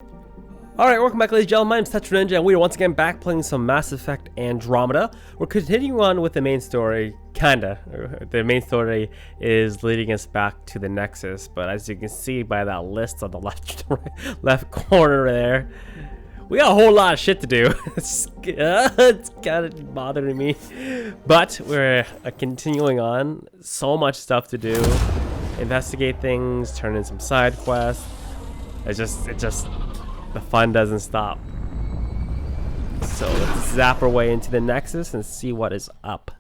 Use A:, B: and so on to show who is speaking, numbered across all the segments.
A: Alright, welcome back, ladies and gentlemen. My name's Tetra Ninja, and we are once again back playing some Mass Effect Andromeda. We're continuing on with the main story, kinda. The main story is leading us back to the Nexus, but as you can see by that list on the left corner there, we got a whole lot of shit to do. It's kind of bothering me. But we're continuing on. So much stuff to do. Investigate things, turn in some side quests. It just the fun doesn't stop. So let's zap our way into the Nexus and see what is up.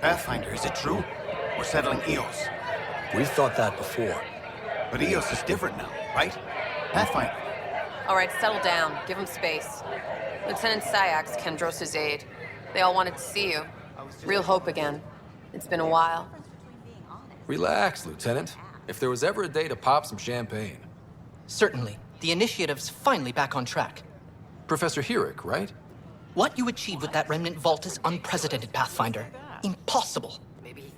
B: Pathfinder, is it true? We're settling EOS.
C: We've thought that before.
B: But EOS is different now, right? Pathfinder.
D: All right, settle down. Give him space. Lieutenant Syak's Kandros' aide. They all wanted to see you. Real hope again. It's been a while.
C: Relax, Lieutenant. If there was ever a day to pop some champagne.
E: Certainly. The initiative's finally back on track.
C: Professor Herrick, right?
E: What you achieved with that remnant vault is unprecedented, Pathfinder. Impossible.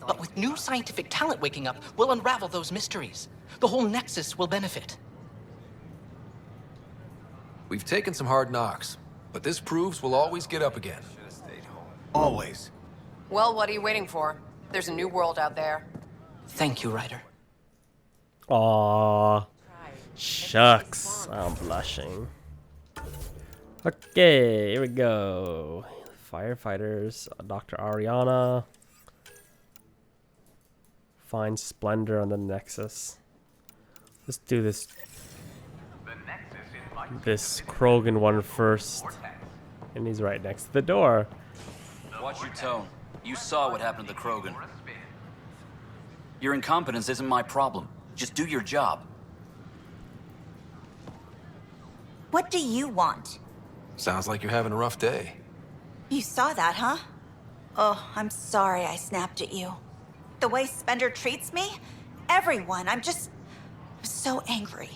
E: But with new scientific talent waking up, we'll unravel those mysteries. The whole Nexus will benefit.
C: We've taken some hard knocks, but this proves we'll always get up again.
B: Always.
D: Well, what are you waiting for? There's a new world out there.
E: Thank you, Ryder.
A: Aww. Shucks. I'm blushing. Okay, here we go. Firefighters, Dr. Ariana. Find Splendor on the Nexus. Let's do this Krogan one first. And he's right next to the door.
F: Watch your tone. You saw what happened to the Krogan. Your incompetence isn't my problem. Just do your job.
G: What do you want?
C: Sounds like you're having a rough day.
G: You saw that, huh? Oh, I'm sorry I snapped at you. The way Spender treats me? Everyone, I'm so angry.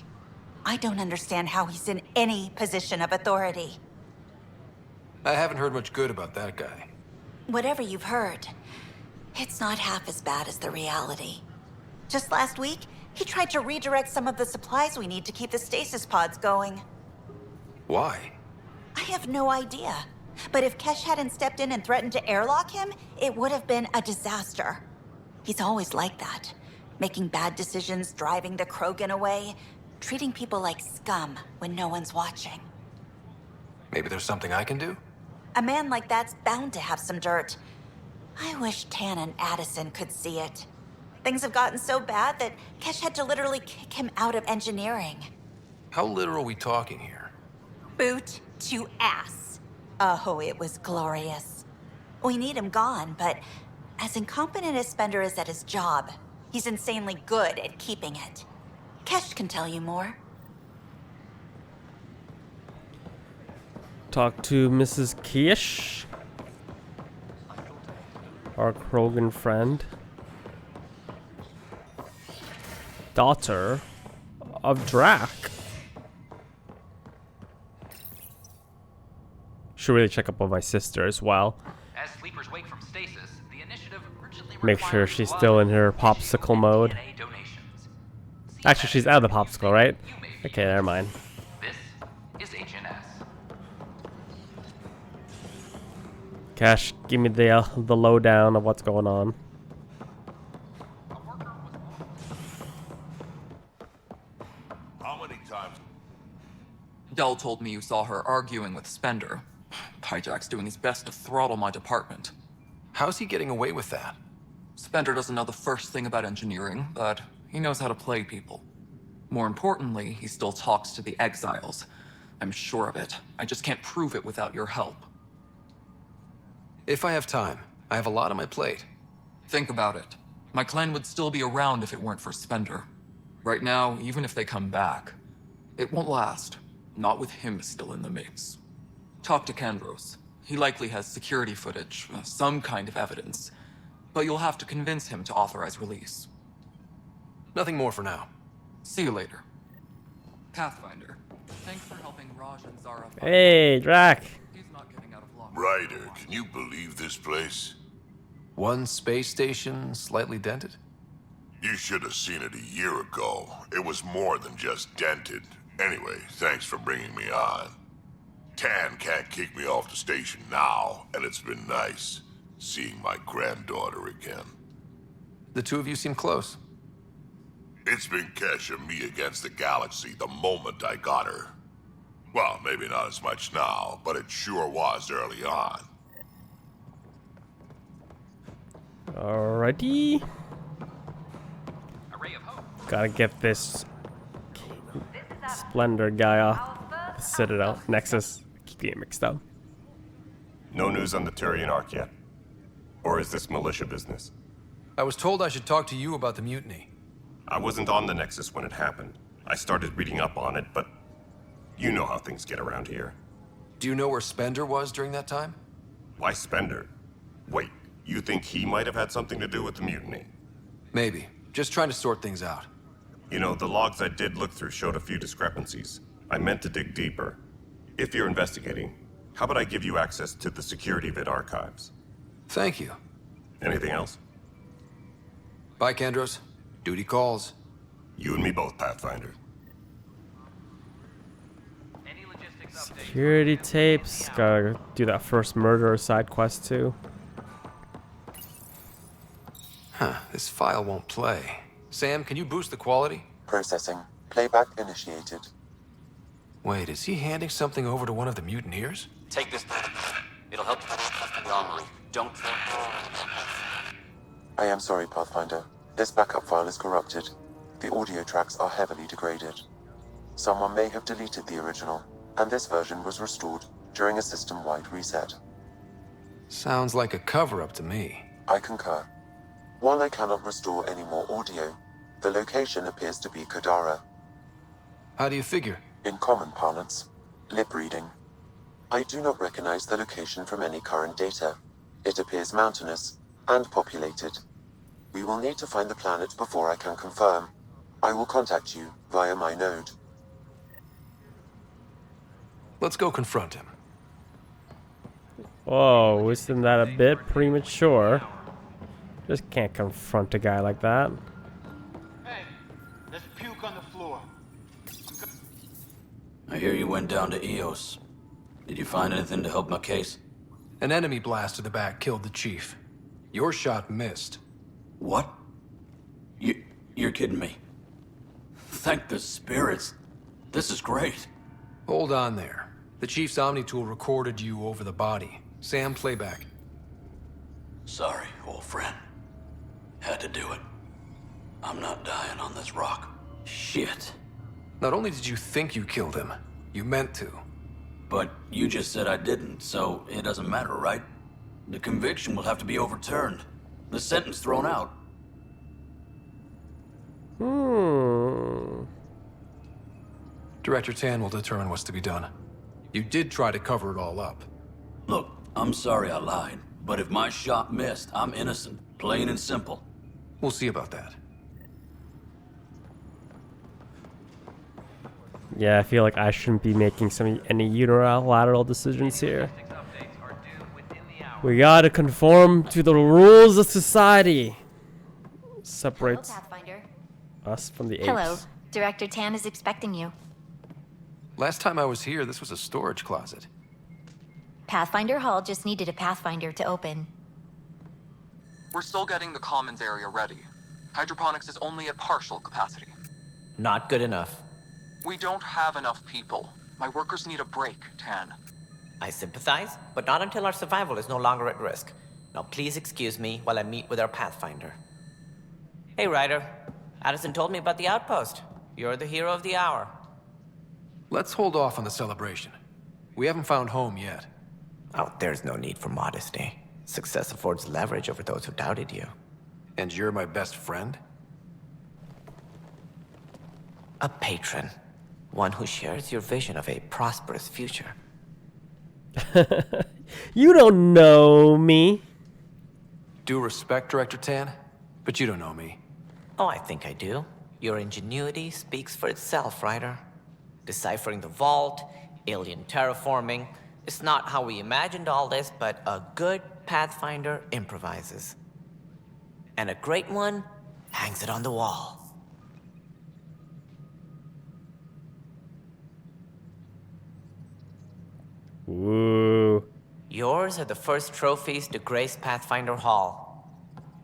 G: I don't understand how he's in any position of authority.
C: I haven't heard much good about that guy.
G: Whatever you've heard, it's not half as bad as the reality. Just last week, he tried to redirect some of the supplies we need to keep the stasis pods going.
C: Why?
G: I have no idea. But if Kesh hadn't stepped in and threatened to airlock him, it would have been a disaster. He's always like that. Making bad decisions, driving the Krogan away, treating people like scum when no one's watching.
C: Maybe there's something I can do?
G: A man like that's bound to have some dirt. I wish Tan and Addison could see it. Things have gotten so bad that Kesh had to literally kick him out of engineering.
C: How literal are we talking here?
G: Boot to ass. Oh, it was glorious. We need him gone, but as incompetent as Spender is at his job, he's insanely good at keeping it. Kesh can tell you more.
A: Talk to Mrs. Kish, our Krogan friend. Daughter of Drac. Should really check up on my sister as well.
H: As sleepers wake from stasis, the initiative urgently
A: Make sure she's still in her popsicle mode. Actually, she's out of the popsicle, right? Okay, never mind.
H: This is HNS.
A: Cash, give me the lowdown of what's going on.
I: How many times?
J: Dell told me you saw her arguing with Spender. Hijack's doing his best to throttle my department.
C: How's he getting away with that?
J: Spender doesn't know the first thing about engineering, but he knows how to play people. More importantly, he still talks to the exiles. I'm sure of it. I just can't prove it without your help.
C: If I have time. I have a lot on my plate.
J: Think about it. My clan would still be around if it weren't for Spender. Right now, even if they come back, it won't last. Not with him still in the mix. Talk to Kandros. He likely has security footage, some kind of evidence. But you'll have to convince him to authorize release.
C: Nothing more for now.
J: See you later. Pathfinder, thanks for helping Raj and Zara.
A: Hey, Drac.
J: He's not getting out of luck.
I: Ryder, can you believe this place?
C: One space station slightly dented?
I: You should have seen it a year ago. It was more than just dented. Anyway, thanks for bringing me on. Tan can't kick me off the station now, and it's been nice seeing my granddaughter again.
C: The two of you seem close.
I: It's been Kesh and me against the galaxy the moment I got her. Well, maybe not as much now, but it sure was early on.
A: Alrighty. Gotta get this Splendor guy off Citadel. Nexus. Keep getting mixed up.
K: No news on the Turian Arc yet? Or is this militia business?
C: I was told I should talk to you about the mutiny.
K: I wasn't on the Nexus when it happened. I started reading up on it, but you know how things get around here.
C: Do you know where Spender was during that time?
K: Why Spender? Wait, you think he might have had something to do with the mutiny?
C: Maybe. Just trying to sort things out.
K: You know, the logs I did look through showed a few discrepancies. I meant to dig deeper. If you're investigating, how about I give you access to the security vid archives?
C: Thank you.
K: Anything else?
C: Bye, Kandros. Duty calls.
K: You and me both, Pathfinder.
A: Security tapes. Gotta do that first murderer side quest too.
C: Huh, this file won't play. Sam, can you boost the quality?
L: Processing. Playback initiated.
C: Wait, is he handing something over to one of the mutineers?
F: Take this. It'll help the armory. Don't.
L: I am sorry, Pathfinder. This backup file is corrupted. The audio tracks are heavily degraded. Someone may have deleted the original, and this version was restored during a system-wide reset.
C: Sounds like a cover-up to me.
L: I concur. While I cannot restore any more audio, the location appears to be Kodara.
C: How do you figure?
L: In common parlance, lip reading. I do not recognize the location from any current data. It appears mountainous and populated. We will need to find the planet before I can confirm. I will contact you via my node.
C: Let's go confront him.
A: Whoa, isn't that a bit premature? Just can't confront a guy like that.
M: Hey, there's puke on the floor.
F: I hear you went down to EOS. Did you find anything to help my case?
C: An enemy blast to the back killed the chief. Your shot missed.
F: What? You're kidding me. Thank the spirits. This is great.
C: Hold on there. The chief's Omni tool recorded you over the body. Sam, playback.
F: Sorry, old friend. Had to do it. I'm not dying on this rock. Shit.
C: Not only did you think you killed him, you meant to.
F: But you just said I didn't, so it doesn't matter, right? The conviction will have to be overturned. The sentence thrown out.
C: Director Tan will determine what's to be done. You did try to cover it all up.
F: Look, I'm sorry I lied, but if my shot missed, I'm innocent. Plain and simple.
C: We'll see about that.
A: Yeah, I feel like I shouldn't be making any unilateral decisions here. We gotta conform to the rules of society. Separates us from the apes.
N: Hello, Director Tan is expecting you.
C: Last time I was here, this was a storage closet.
N: Pathfinder Hall just needed a Pathfinder to open.
J: We're still getting the commons area ready. Hydroponics is only at partial capacity.
O: Not good enough.
J: We don't have enough people. My workers need a break, Tan.
O: I sympathize, but not until our survival is no longer at risk. Now please excuse me while I meet with our Pathfinder. Hey, Ryder. Addison told me about the outpost. You're the hero of the hour.
C: Let's hold off on the celebration. We haven't found home yet.
O: Oh, there's no need for modesty. Success affords leverage over those who doubted you.
C: And you're my best friend?
O: A patron. One who shares your vision of a prosperous future.
A: You don't know me.
C: Due respect, Director Tan, but you don't know me.
O: Oh, I think I do. Your ingenuity speaks for itself, Ryder. Deciphering the vault, alien terraforming. It's not how we imagined all this, but a good Pathfinder improvises. And a great one hangs it on the wall.
A: Ooh.
O: Yours are the first trophies to grace Pathfinder Hall.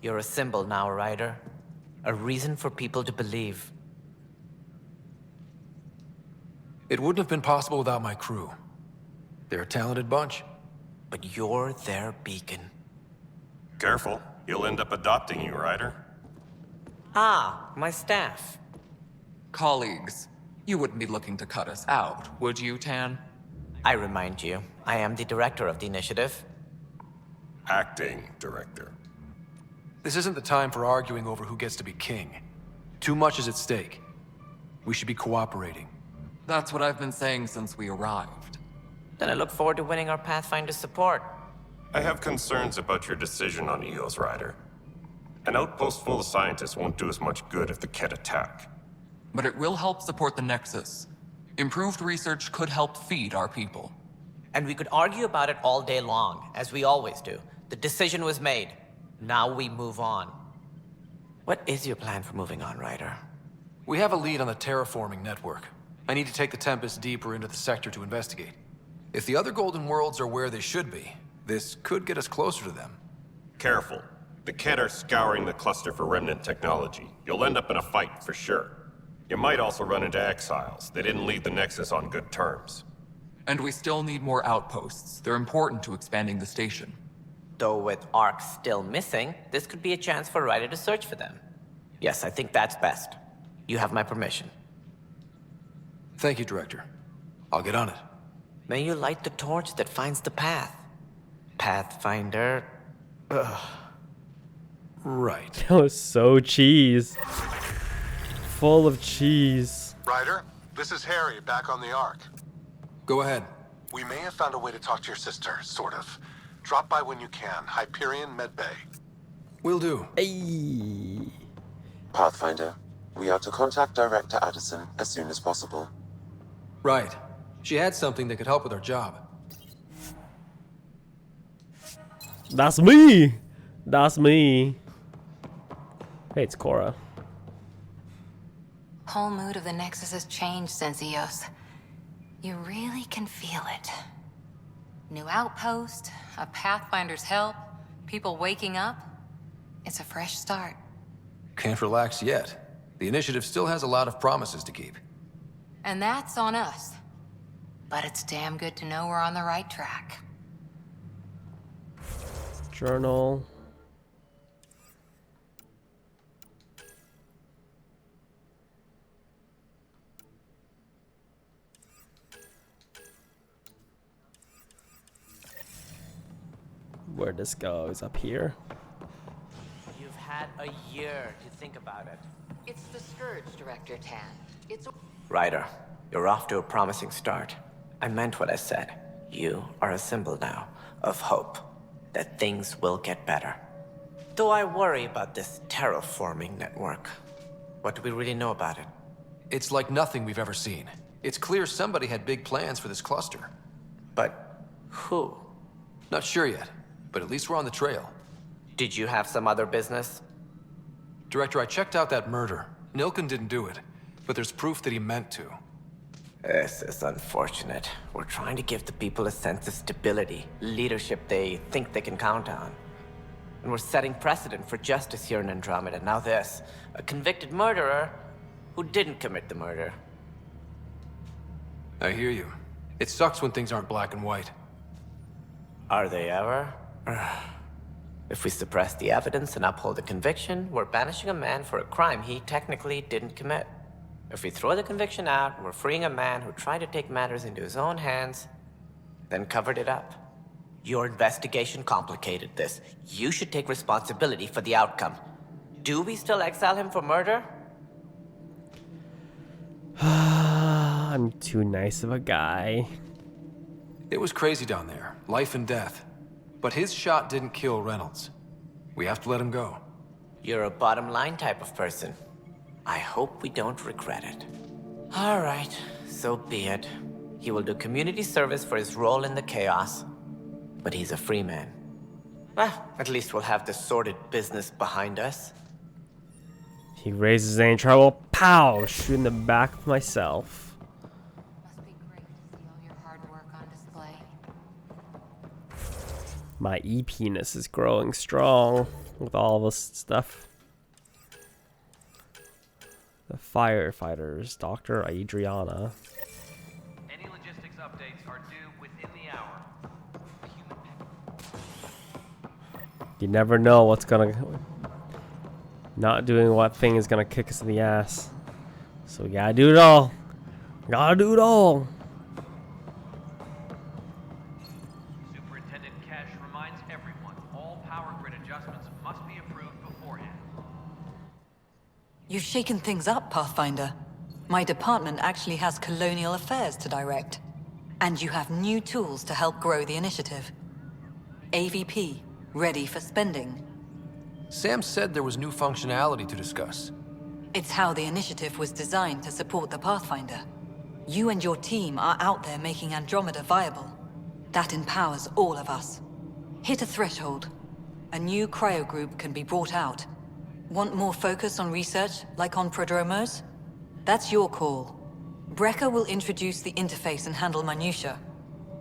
O: You're a symbol now, Ryder. A reason for people to believe.
C: It wouldn't have been possible without my crew. They're a talented bunch.
O: But you're their beacon.
K: Careful, he'll end up adopting you, Ryder.
O: Ah, my staff.
J: Colleagues, you wouldn't be looking to cut us out, would you, Tan?
O: I remind you, I am the director of the initiative.
K: Acting director.
C: This isn't the time for arguing over who gets to be king. Too much is at stake. We should be cooperating.
J: That's what I've been saying since we arrived.
O: Then I look forward to winning our Pathfinder support.
K: I have concerns about your decision on EOS, Ryder. An outpost full of scientists won't do as much good if the Kett attack.
J: But it will help support the Nexus. Improved research could help feed our people.
O: And we could argue about it all day long, as we always do. The decision was made. Now we move on. What is your plan for moving on, Ryder?
C: We have a lead on the terraforming network. I need to take the Tempest deeper into the sector to investigate. If the other Golden Worlds are where they should be, this could get us closer to them.
K: Careful. The Kett are scouring the cluster for remnant technology. You'll end up in a fight for sure. You might also run into exiles. They didn't leave the Nexus on good terms.
J: And we still need more outposts. They're important to expanding the station.
O: Though with Ark still missing, this could be a chance for Ryder to search for them. Yes, I think that's best. You have my permission.
C: Thank you, Director. I'll get on it.
O: May you light the torch that finds the path. Pathfinder... Ugh.
C: Right.
A: That was so cheese. Full of cheese.
P: Ryder, this is Harry, back on the Ark.
C: Go ahead.
P: We may have found a way to talk to your sister, sort of. Drop by when you can. Hyperion Medbay.
C: Will do.
A: Hey.
L: Pathfinder, we are to contact Director Addison as soon as possible.
C: Right. She had something that could help with her job.
A: That's me. That's me. Hey, it's Cora.
D: Whole mood of the Nexus has changed since EOS. You really can feel it. New outpost, a Pathfinder's help, people waking up. It's a fresh start.
C: Can't relax yet. The initiative still has a lot of promises to keep.
D: And that's on us. But it's damn good to know we're on the right track.
A: Journal. Where this goes up here.
O: You've had a year to think about it.
D: It's the Scourge, Director Tan. It's
O: Ryder, you're off to a promising start. I meant what I said. You are a symbol now of hope that things will get better. Though I worry about this terraforming network. What do we really know about it?
C: It's like nothing we've ever seen. It's clear somebody had big plans for this cluster.
O: But who?
C: Not sure yet, but at least we're on the trail.
O: Did you have some other business?
C: Director, I checked out that murder. Nilken didn't do it, but there's proof that he meant to.
O: This is unfortunate. We're trying to give the people a sense of stability, leadership they think they can count on. And we're setting precedent for justice here in Andromeda. Now this, a convicted murderer who didn't commit the murder.
C: I hear you. It sucks when things aren't black and white.
O: Are they ever? If we suppress the evidence and uphold the conviction, we're banishing a man for a crime he technically didn't commit. If we throw the conviction out, we're freeing a man who tried to take matters into his own hands, then covered it up. Your investigation complicated this. You should take responsibility for the outcome. Do we still exile him for murder?
A: I'm too nice of a guy.
C: It was crazy down there, life and death. But his shot didn't kill Reynolds. We have to let him go.
O: You're a bottom line type of person. I hope we don't regret it. All right, so be it. He will do community service for his role in the chaos. But he's a free man. Well, at least we'll have this sordid business behind us.
A: He raises any trouble. Pow! Shoot in the back of myself.
D: Must be great to see all your hard work on display.
A: My E-penis is growing strong with all this stuff. The firefighters, Dr. Adriana.
H: Any logistics updates are due within the hour.
A: You never know what's gonna... Not doing what thing is gonna kick us in the ass. So we gotta do it all. Gotta do it all.
H: Superintendent Kesh reminds everyone all power grid adjustments must be approved beforehand.
Q: You've shaken things up, Pathfinder. My department actually has colonial affairs to direct. And you have new tools to help grow the initiative. AVP, ready for spending.
C: Sam said there was new functionality to discuss.
Q: It's how the initiative was designed to support the Pathfinder. You and your team are out there making Andromeda viable. That empowers all of us. Hit a threshold. A new CRYO group can be brought out. Want more focus on research, like on prodromos? That's your call. Brecker will introduce the interface and handle minutiae.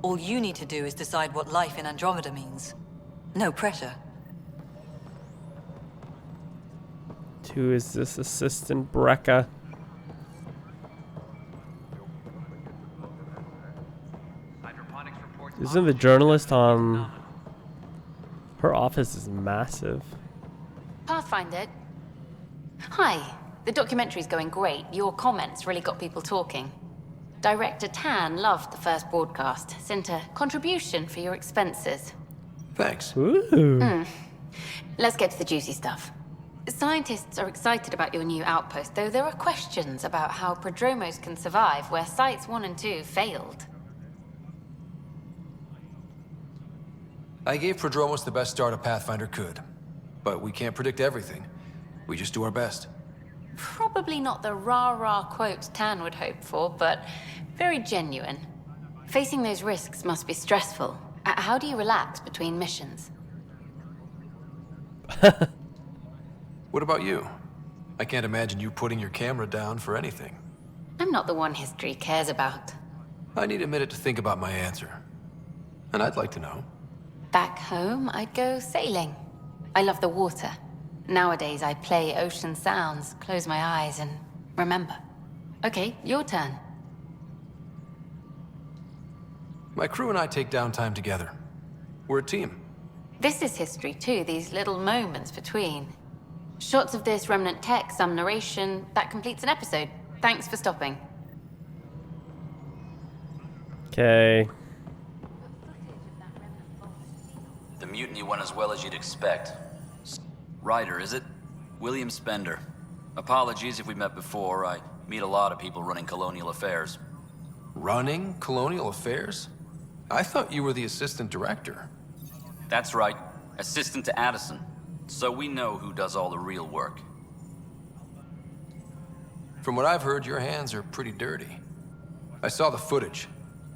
Q: All you need to do is decide what life in Andromeda means. No pressure.
A: Who is this assistant Brecca? Isn't the journalist on... Her office is massive.
D: Pathfinder. Hi. The documentary's going great. Your comments really got people talking. Director Tan loved the first broadcast. Sent a contribution for your expenses.
C: Thanks.
A: Ooh.
D: Let's get to the juicy stuff. Scientists are excited about your new outpost, though there are questions about how prodromos can survive where Sites 1 and 2 failed.
C: I gave Prodromos the best start a Pathfinder could. But we can't predict everything. We just do our best.
D: Probably not the rah-rah quote Tan would hope for, but very genuine. Facing those risks must be stressful. How do you relax between missions?
C: What about you? I can't imagine you putting your camera down for anything.
D: I'm not the one history cares about.
C: I need a minute to think about my answer. And I'd like to know.
D: Back home, I'd go sailing. I love the water. Nowadays, I play ocean sounds, close my eyes, and remember. Okay, your turn.
C: My crew and I take downtime together. We're a team.
D: This is history, too, these little moments between. Shots of this remnant tech, some narration. That completes an episode. Thanks for stopping.
A: Okay.
F: The mutiny went as well as you'd expect. Ryder, is it? William Spender. Apologies if we met before. I meet a lot of people running colonial affairs.
C: Running colonial affairs? I thought you were the assistant director.
F: That's right. Assistant to Addison. So we know who does all the real work.
C: From what I've heard, your hands are pretty dirty. I saw the footage.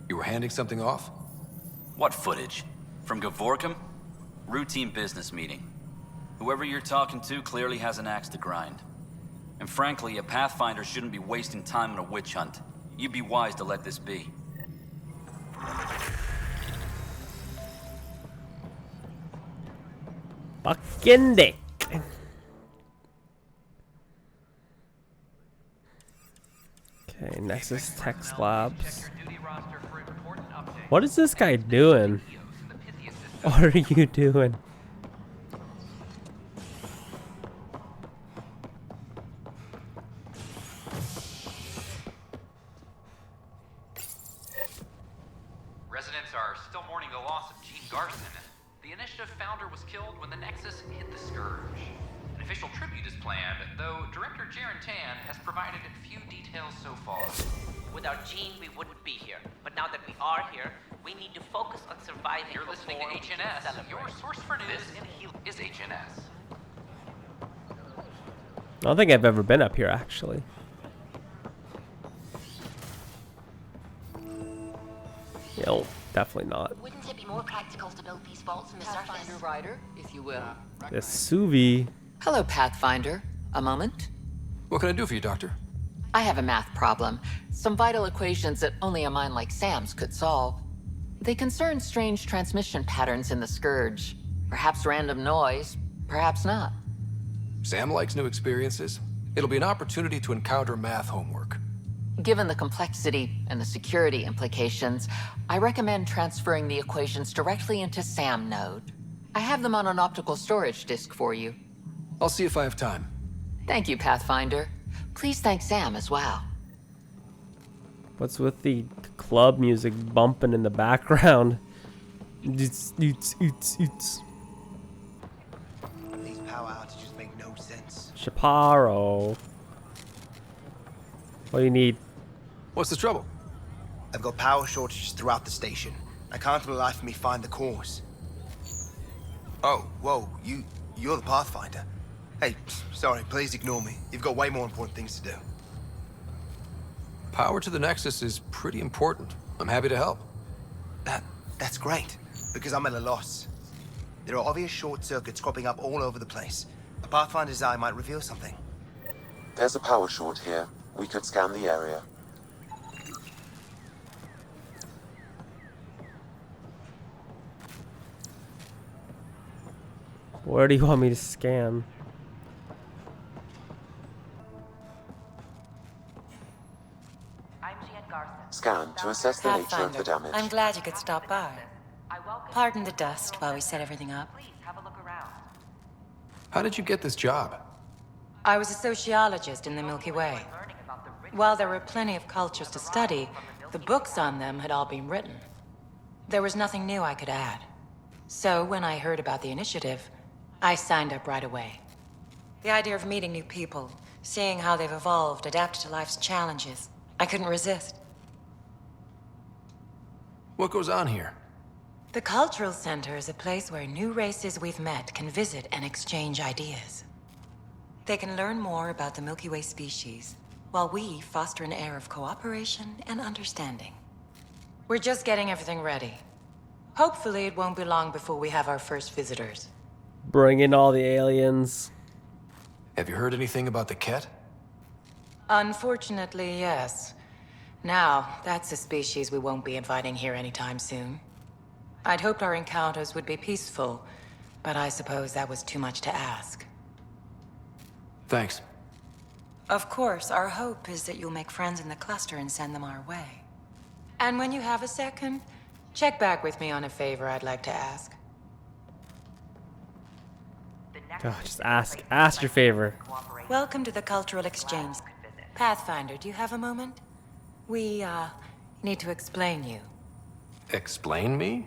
C: You were handing something off?
F: What footage? From Gavorkum? Routine business meeting. Whoever you're talking to clearly has an axe to grind. And frankly, a Pathfinder shouldn't be wasting time on a witch hunt. You'd be wise to let this be.
A: Fucking dick. Okay, Nexus Text Labs. What is this guy doing? What are you doing?
H: Residents are still mourning the loss of Gene Garson. The Initiative founder was killed when the Nexus hit the Scourge. An official tribute is planned, though Director Jaren Tan has provided few details so far.
O: Without Jean, we wouldn't be here. But now that we are here, we need to focus on surviving.
H: You're listening to HNS. Your source for news is HNS.
A: I don't think I've ever been up here, actually. No, definitely not.
R: Wouldn't it be more practical to build these vaults in the surface?
Q: Pathfinder rider, if you will.
A: The Suvi.
E: Hello, Pathfinder. A moment?
C: What can I do for you, Doctor?
E: I have a math problem. Some vital equations that only a mind like Sam's could solve. They concern strange transmission patterns in the Scourge. Perhaps random noise, perhaps not.
C: Sam likes new experiences. It'll be an opportunity to encounter math homework.
E: Given the complexity and the security implications, I recommend transferring the equations directly into SAM node. I have them on an optical storage disk for you.
C: I'll see if I have time.
E: Thank you, Pathfinder. Please thank Sam as well.
A: What's with the club music bumping in the background? It's.
S: These power outages make no sense.
A: Chaparro. What do you need?
C: What's the trouble?
S: I've got power shortages throughout the station. I can't for the life of me find the cause. Oh, whoa, you're the Pathfinder. Hey, sorry, please ignore me. You've got way more important things to do.
C: Power to the Nexus is pretty important. I'm happy to help.
S: That's great, because I'm at a loss. There are obvious short circuits cropping up all over the place. A Pathfinder's eye might reveal something.
L: There's a power short here. We could scan the area.
A: Where do you want me to scan?
L: Scan to assess the nature of the damage.
T: I'm glad you could stop by. Pardon the dust while we set everything up.
C: How did you get this job?
T: I was a sociologist in the Milky Way. While there were plenty of cultures to study, the books on them had all been written. There was nothing new I could add. So when I heard about the initiative, I signed up right away. The idea of meeting new people, seeing how they've evolved, adapted to life's challenges, I couldn't resist.
C: What goes on here?
T: The Cultural Center is a place where new races we've met can visit and exchange ideas. They can learn more about the Milky Way species, while we foster an air of cooperation and understanding. We're just getting everything ready. Hopefully it won't be long before we have our first visitors.
A: Bring in all the aliens.
C: Have you heard anything about the Ket?
T: Unfortunately, yes. Now, that's a species we won't be inviting here anytime soon. I'd hoped our encounters would be peaceful, but I suppose that was too much to ask.
C: Thanks.
T: Of course, our hope is that you'll make friends in the cluster and send them our way. And when you have a second, check back with me on a favor I'd like to ask.
A: God, just ask your favor.
T: Welcome to the Cultural Exchange. Pathfinder, do you have a moment? We, need to explain you.
C: Explain me?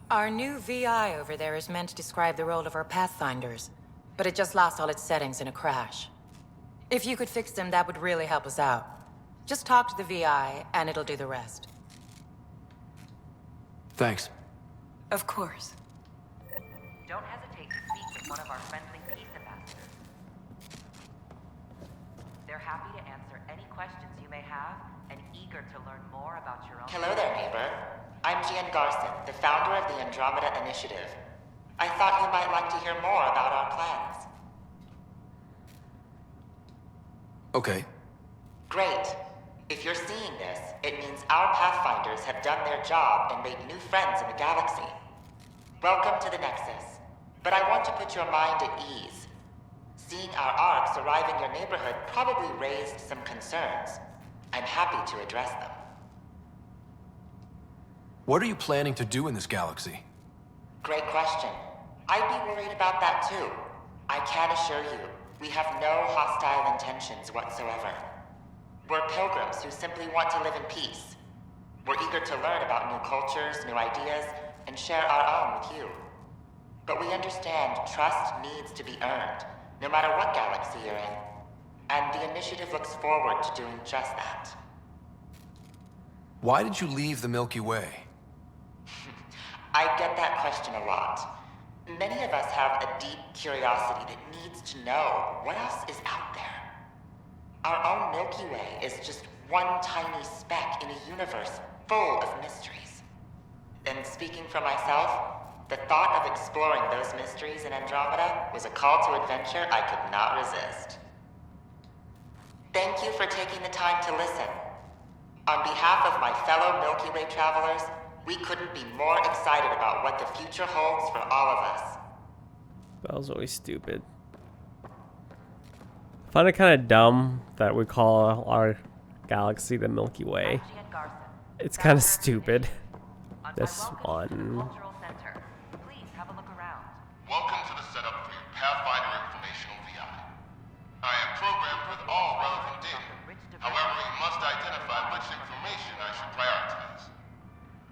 T: Our new VI over there is meant to describe the role of our Pathfinders, but it just lost all its settings in a crash. If you could fix them, that would really help us out. Just talk to the VI, and it'll do the rest.
C: Thanks.
T: Of course.
U: Don't hesitate to speak with one of our friendly peace ambassadors. They're happy to answer any questions you may have and eager to learn more about your own...
V: Hello there, neighbor. I'm Jean Garson, the founder of the Andromeda Initiative. I thought you might like to hear more about our plans.
C: Okay.
V: Great. If you're seeing this, it means our Pathfinders have done their job and made new friends in the galaxy. Welcome to the Nexus. But I want to put your mind at ease. Seeing our arcs arrive in your neighborhood probably raised some concerns. I'm happy to address them.
C: What are you planning to do in this galaxy?
V: Great question. I'd be worried about that too. I can assure you, we have no hostile intentions whatsoever. We're pilgrims who simply want to live in peace. We're eager to learn about new cultures, new ideas, and share our own with you. But we understand trust needs to be earned, no matter what galaxy you're in. And the initiative looks forward to doing just that.
C: Why did you leave the Milky Way?
V: I get that question a lot. Many of us have a deep curiosity that needs to know what else is out there. Our own Milky Way is just one tiny speck in a universe full of mysteries. And speaking for myself, the thought of exploring those mysteries in Andromeda was a call to adventure I could not resist. Thank you for taking the time to listen. On behalf of my fellow Milky Way travelers, we couldn't be more excited about what the future holds for all of us.
A: That was always stupid. I find it kind of dumb that we call our galaxy the Milky Way. It's kind of stupid. This one.
I: Welcome to the setup for your Pathfinder informational VI. I am programmed with all relevant data. However, you must identify which information I should prioritize.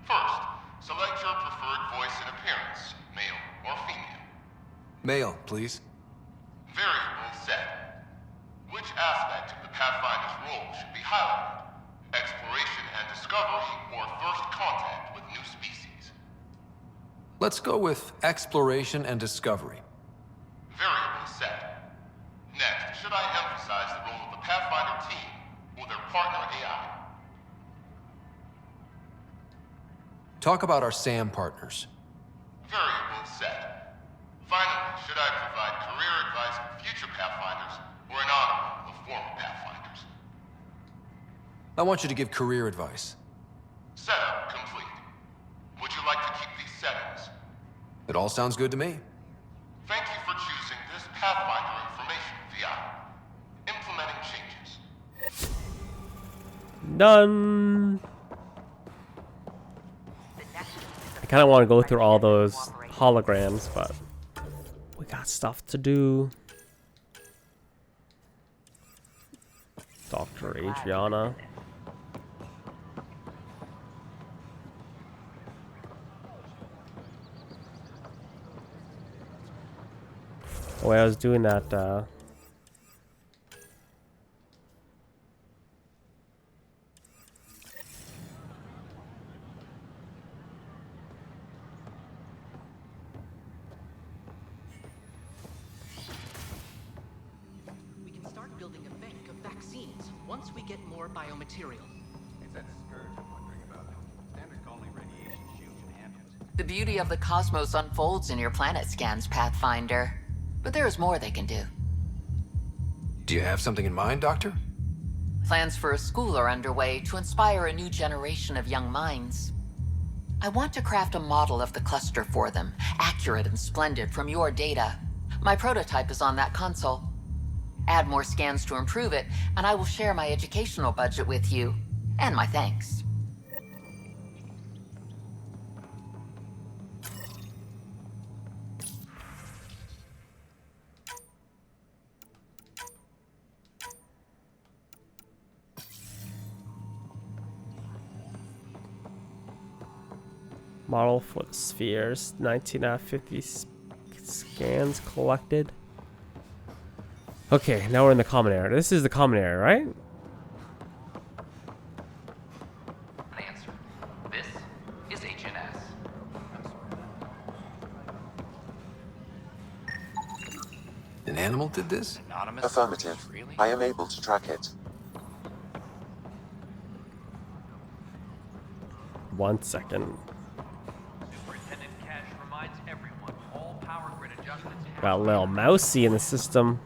I: First, select your preferred voice and appearance, male or female.
C: Male, please.
I: Variable set. Which aspect of the Pathfinder's role should be highlighted? Exploration and discovery, or first contact with new species?
C: Let's go with exploration and discovery.
I: Variable set. Next, should I emphasize the role of the Pathfinder team or their partner AI?
C: Talk about our SAM partners.
I: Variable set. Finally, should I provide career advice for future Pathfinders or an honorable of former Pathfinders?
C: I want you to give career advice.
I: Setup complete. Would you like to keep these settings?
C: It all sounds good to me.
I: Thank you for choosing this Pathfinder information VI. Implementing changes.
A: Done. I kind of want to go through all those holograms, but we got stuff to do. Dr. Adriana. Oh, I was doing that,
B: We can start building a bank of vaccines once we get more biomaterial.
H: It's that scourge I'm wondering about. Standard colony radiation shield shenanigans.
E: The beauty of the cosmos unfolds in your planet scans, Pathfinder. But there is more they can do.
C: Do you have something in mind, Doctor?
E: Plans for a school are underway to inspire a new generation of young minds. I want to craft a model of the cluster for them, accurate and splendid from your data. My prototype is on that console. Add more scans to improve it, and I will share my educational budget with you, and my thanks.
A: Model for the spheres. 19 out of 50 scans collected. Okay, now we're in the common area. This is the common area, right?
H: Answer. This is HNS.
C: An animal did this?
H: Anonymous?
L: Affirmative.
H: Really?
L: I am able to track it.
A: 1 second.
H: Superintendent Cash reminds everyone all power grid adjustments have
A: Got a little mousy in the system.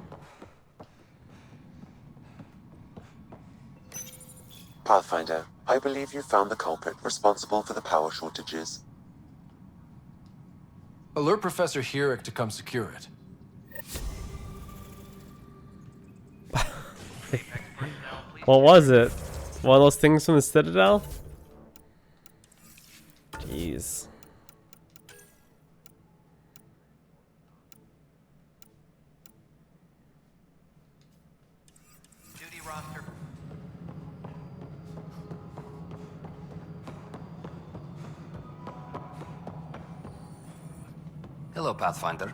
L: Pathfinder, I believe you found the culprit responsible for the power shortages.
C: Alert Professor Herrick to come secure it.
A: What was it? One of those things from the Citadel? Jeez.
H: duty roster.
G: Hello, Pathfinder.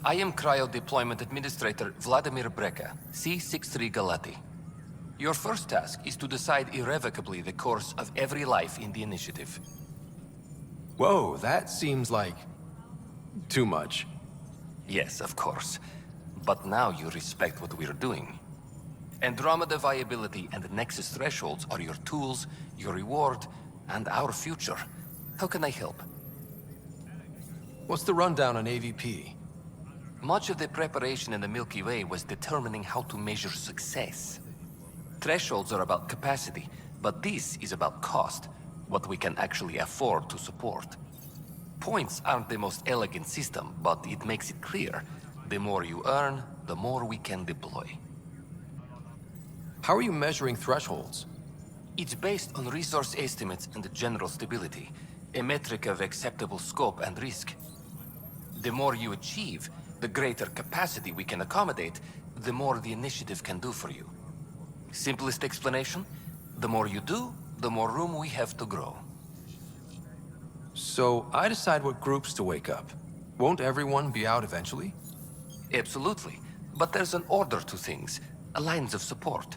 G: I am CRYO Deployment Administrator Vladimir Breka, C-63 Galati. Your first task is to decide irrevocably the course of every life in the initiative.
C: Whoa, that seems like... too much.
G: Yes, of course. But now you respect what we're doing. Andromeda viability and the Nexus thresholds are your tools, your reward, and our future. How can I help?
C: What's the rundown on AVP?
G: Much of the preparation in the Milky Way was determining how to measure success. Thresholds are about capacity, but this is about cost, what we can actually afford to support. Points aren't the most elegant system, but it makes it clear. The more you earn, the more we can deploy.
C: How are you measuring thresholds?
G: It's based on resource estimates and general stability, a metric of acceptable scope and risk. The more you achieve, the greater capacity we can accommodate, the more the initiative can do for you. Simplest explanation, the more you do, the more room we have to grow.
C: So I decide what groups to wake up. Won't everyone be out eventually?
G: Absolutely, but there's an order to things, lines of support.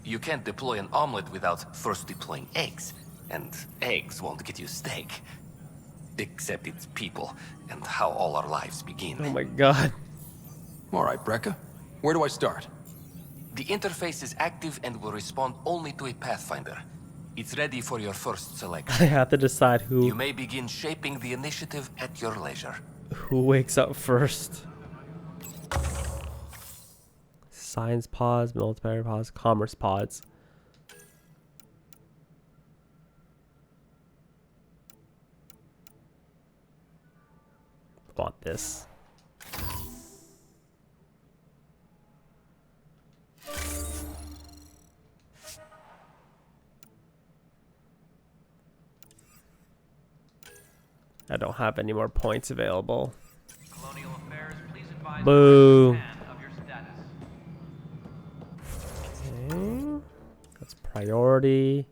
G: You can't deploy an omelet without first deploying eggs, and eggs won't get you steak. Except it's people, and how all our lives begin.
A: Oh my god.
C: All right, Brekka. Where do I start?
G: The interface is active and will respond only to a Pathfinder. It's ready for your first selection.
A: I have to decide who...
G: You may begin shaping the initiative at your leisure.
A: Who wakes up first? Science pods, military pods, commerce pods. Want this. I don't have any more points available.
H: Colonial Affairs, please advise
A: Boo.
H: of your status.
A: Okay. That's priority.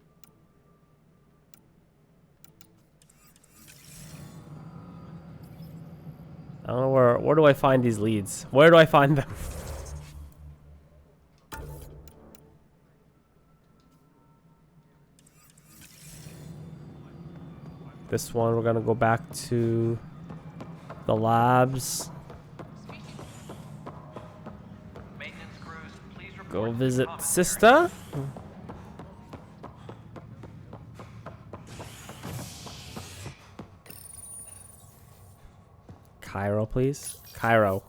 A: I don't know where do I find these leads? Where do I find them? This one, we're gonna go back to the labs. Go visit Sister. CRYO, please. CRYO.